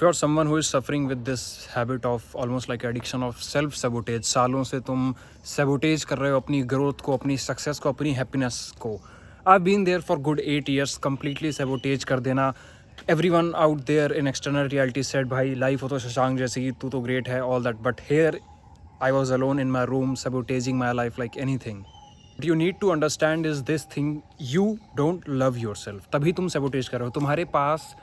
If you're someone who is suffering with this habit of almost like addiction of self sabotage, सालों से तुम sabotage कर रहे हो अपनी growth को, अपनी success को, अपनी happiness को. I've been there for good 8 years, completely sabotage कर देना. Everyone out there in external reality said भाई life हो तो शशांक जैसी, तू तो great है, all that. But here I was alone in my room sabotaging my life like anything. What you need to understand is this thing: you don't love yourself. तभी तुम sabotage कर रहे हो. तुम्हारे पास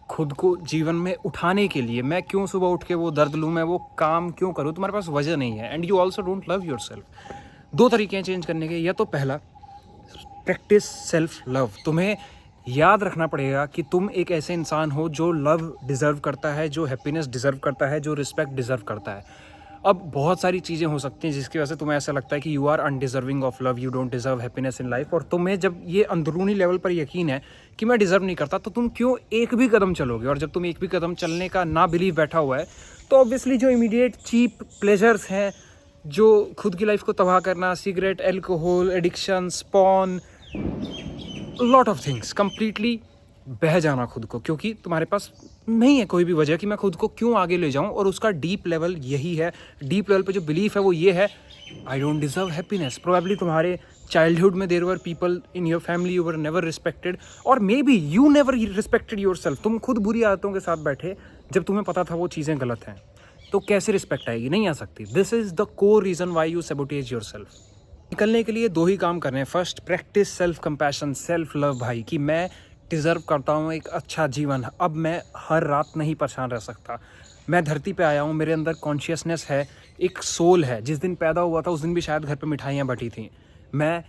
खुद को जीवन में उठाने के लिए मैं क्यों सुबह उठ के वो दर्द लूँ, मैं वो काम क्यों करूँ, तुम्हारे पास वजह नहीं है. And you also don't love your self. दो तरीके हैं चेंज करने के. या तो पहला, प्रैक्टिस सेल्फ लव. तुम्हें याद रखना पड़ेगा कि तुम एक ऐसे इंसान हो जो लव डिज़र्व करता है, जो हैप्पीनेस डिज़र्व करता है, जो रिस्पेक्ट डिज़र्व करता है. अब बहुत सारी चीज़ें हो सकती हैं जिसकी वजह से तुम्हें ऐसा लगता है कि you are undeserving of love, you don't deserve happiness in life. और तुम्हें जब ये अंदरूनी लेवल पर यकीन है कि मैं डिज़र्व नहीं करता, तो तुम क्यों एक भी कदम चलोगे. और जब तुम एक भी कदम चलने का ना बिलीव बैठा हुआ है, तो ऑब्वियसली जो इमीडिएट चीप प्लेजर्स हैं, जो खुद की लाइफ को तबाह करना, cigarette, alcohol, addiction, spawn, lot of things, completely बह जाना खुद को, क्योंकि तुम्हारे पास नहीं है कोई भी वजह कि मैं खुद को क्यों आगे ले जाऊं. और उसका डीप लेवल यही है. डीप लेवल पे जो बिलीफ है वो ये है, I don't deserve happiness. Probably तुम्हारे चाइल्डहुड में there were people in your family you were never respected, और maybe you never respected yourself. तुम खुद बुरी आदतों के साथ बैठे जब तुम्हें पता था वो चीज़ें गलत हैं, तो कैसे रिस्पेक्ट आएगी? नहीं आ सकती. This is the core reason why you sabotage your self. निकलने के लिए दो ही काम करने हैं. First, practice self compassion, self love. भाई कि मैं डिज़र्व करता हूँ एक अच्छा जीवन. अब मैं हर रात नहीं परेशान रह सकता. मैं धरती पे आया हूँ, मेरे अंदर कॉन्शियसनेस है, एक सोल है. जिस दिन पैदा हुआ था उस दिन भी शायद घर पे मिठाइयाँ बटी थी. मैं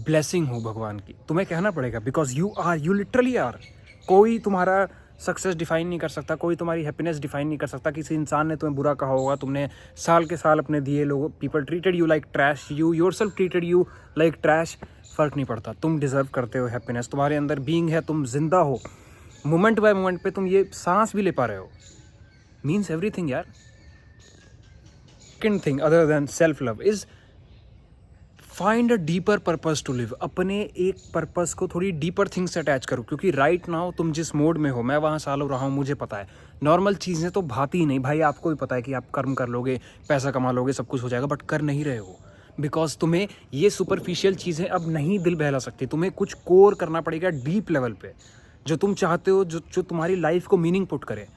ब्लेसिंग हूँ भगवान की. तुम्हें कहना पड़ेगा, बिकॉज यू लिटरली आर. कोई तुम्हारा सक्सेस डिफाइन नहीं कर सकता, कोई तुम्हारी हैप्पीनेस डिफाइन नहीं कर सकता. किसी इंसान ने तुम्हें बुरा कहा होगा, तुमने साल के साल अपने दिए, लोगों people treated you like trash, you yourself treated you like trash. फ़र्क नहीं पड़ता. तुम डिज़र्व करते हो हैप्पीनेस. तुम्हारे अंदर बीइंग है, तुम जिंदा हो. मोमेंट बाय मोमेंट पे तुम ये सांस भी ले पा रहे हो. मीन्स एवरीथिंग यार. Second thing other than self love is find a deeper purpose to live. अपने एक पर्पस को थोड़ी डीपर थिंग्स से अटैच करो. क्योंकि राइट नाउ तुम जिस मोड में हो, मैं वहाँ सालों रहा हूँ, मुझे पता है. नॉर्मल चीज़ें तो भाती ही नहीं भाई. आपको भी पता है कि आप कर्म कर लोगे, पैसा कमा लोगे, सब कुछ हो जाएगा, बट कर नहीं रहे हो. बिकॉज तुम्हें ये सुपरफिशियल चीज़ें अब नहीं दिल बहला सकती. तुम्हें कुछ कोर करना पड़ेगा डीप लेवल पे, जो तुम चाहते हो, जो तुम्हारी लाइफ को मीनिंग पुट करे.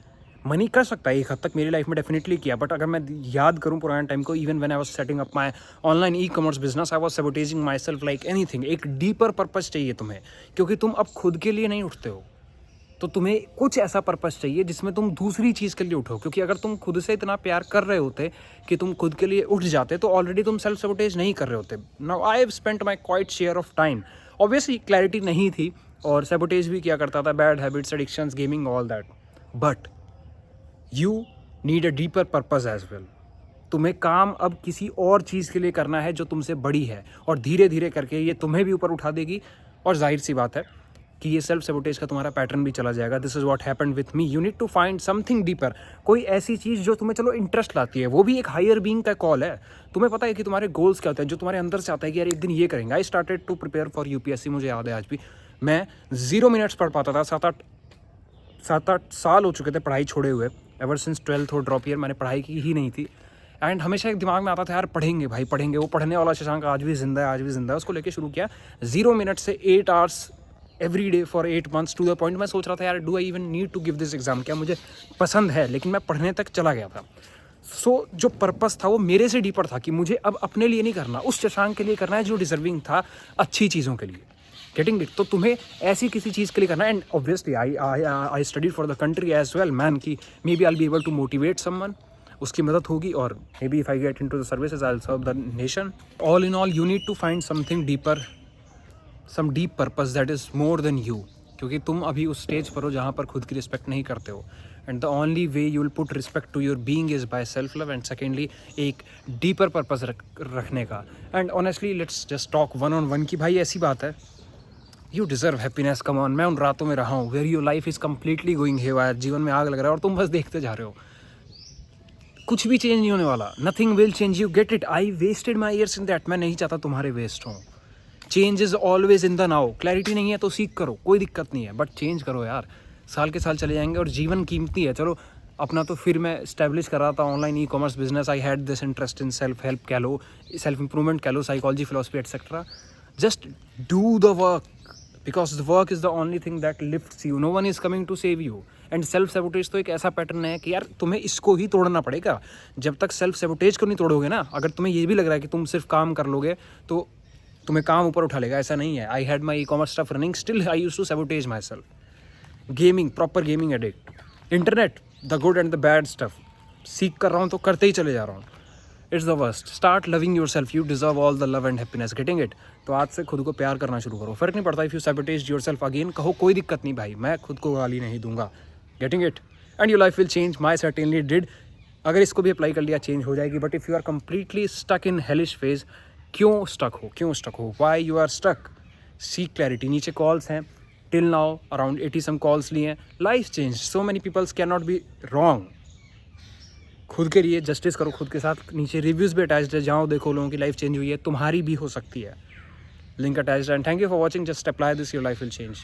मनी कर सकता है एक हद तक, मेरी लाइफ में डेफिनेटली किया. बट अगर मैं याद करूं पुराने टाइम को, even when I was setting up my online e commerce business, I was sabotaging myself like anything. एक डीपर पर्पस चाहिए तुम्हें, क्योंकि तुम अब खुद के लिए नहीं उठते हो. तो तुम्हें कुछ ऐसा पर्पस चाहिए जिसमें तुम दूसरी चीज़ के लिए उठो. क्योंकि अगर तुम खुद से इतना प्यार कर रहे होते कि तुम खुद के लिए उठ जाते, तो ऑलरेडी तुम सेल्फ सैबोटेज नहीं कर रहे होते. Now I have spent my quite share of time. Obviously clarity नहीं थी और सैबोटेज भी किया करता था, bad habits, addictions, gaming, all that. But you need a deeper purpose as well. तुम्हें काम अब किसी और चीज़ के लिए करना है जो तुमसे बड़ी है, और धीरे धीरे करके ये तुम्हें भी ऊपर उठा देगी. और जाहिर सी बात है कि ये सेल्फ सैबोटेज का तुम्हारा पैटर्न भी चला जाएगा. This is what happened with me. You need to find something deeper. कोई ऐसी चीज़ जो तुम्हें चलो इंटरेस्ट लाती है, वो भी एक हायर बीइंग का कॉल है. तुम्हें पता है कि तुम्हारे गोल्स क्या होते हैं, जो तुम्हारे अंदर से आता है कि यार एक दिन ये करेंगे. I started to prepare for UPSC. मुझे याद है आज भी, मैं 0 मिनट्स पढ़ पाता था. 7-8 साल हो चुके थे पढ़ाई छोड़े हुए. एवर सिंस 12th और ड्रॉप ईयर मैंने पढ़ाई की ही नहीं थी. एंड हमेशा एक दिमाग में आता था यार पढ़ेंगे भाई पढ़ेंगे. वो पढ़ने वाला शशांक आज भी जिंदा है, आज भी जिंदा है. उसको लेके शुरू किया 0 मिनट से 8 hours every day for 8 months to the point मैं सोच रहा था यार do I even need to give this exam. क्या मुझे पसंद है? लेकिन मैं पढ़ने तक चला गया था. सो जो पर्पस था वो मेरे से डीपर था कि मुझे अब अपने लिए नहीं करना, उस शशांक के लिए करना है जो डिजर्विंग था अच्छी चीज़ों के लिए. Getting it? तो तुम्हें ऐसी किसी चीज़ के लिए करना है. And obviously I studied for the country as well man, की maybe I be able to motivate someone, उसकी मदद होगी. और maybe if I get into the services I will serve the nation. All in all you need to find something deeper, some deep purpose that is more than you. क्योंकि तुम अभी उस stage पर हो जहाँ पर खुद की रिस्पेक्ट नहीं करते हो. And the only way you will put respect to your being is by self love. And secondly एक डीपर पर्पस रखने का. And honestly let's just talk one on one की भाई ऐसी बात है, you deserve happiness. Come on. मैं उन रातों में रहा हूँ where your life is completely going haywire, जीवन में आग लग रहा है और तुम बस देखते जा रहे हो. कुछ भी चेंज नहीं होने वाला. Nothing will change. You get it? I wasted my years in that. मैं नहीं चाहता तुम्हारे वेस्ट हों. Change is always in the now. Clarity नहीं है तो सीख करो, कोई दिक्कत नहीं है, बट चेंज करो यार. साल के साल चले जाएंगे और जीवन कीमती है. चलो अपना तो फिर मैं इस्टेब्लिश कर रहा था online e commerce business. I had this interest in self help कह लो, सेल्फ इंप्रूवमेंट कह लो, psychology, philosophy etcetera. Just do the work because the work is the only thing that lifts you. No one is coming to save you. And self sabotage तो एक ऐसा pattern है कि यार तुम्हें इसको ही तोड़ना पड़ेगा. जब तक सेल्फ सेबोटेज को नहीं तोड़ोगे ना, अगर तुम्हें ये भी लग रहा है कि तुम सिर्फ काम कर लोगे तो तुम्हें काम ऊपर उठा लेगा, ऐसा नहीं है. I had my e commerce stuff running, still I use to sabotage myself. Gaming, proper gaming addict. Internet, the good and the bad stuff सीख कर रहा हूँ तो करते ही चले जा रहा हूँ. It's the worst. Start loving your self. You deserve all the love and happiness. Getting it. तो आज से खुद को प्यार करना शुरू करो. फर्क नहीं पड़ता if you sabotage your self again, कहो कोई दिक्कत नहीं भाई, मैं खुद को गाली नहीं दूंगा. Getting it. And your life will change. My certainly did. अगर इसको भी अप्लाई कर लिया चेंज हो जाएगी. But if you are completely stuck in hellish phase, क्यों स्टक हो, why you are stuck? Seek clarity. नीचे कॉल्स हैं. Till now around 80 some calls लिए हैं. Life change. So many peoples cannot be wrong. खुद के लिए justice करो खुद के साथ. नीचे रिव्यूज़ भी अटैच्ड है, जाओ देखो लोगों की लाइफ चेंज हुई है, तुम्हारी भी हो सकती है. Link attached. And thank you for watching. Just apply this, your life will change.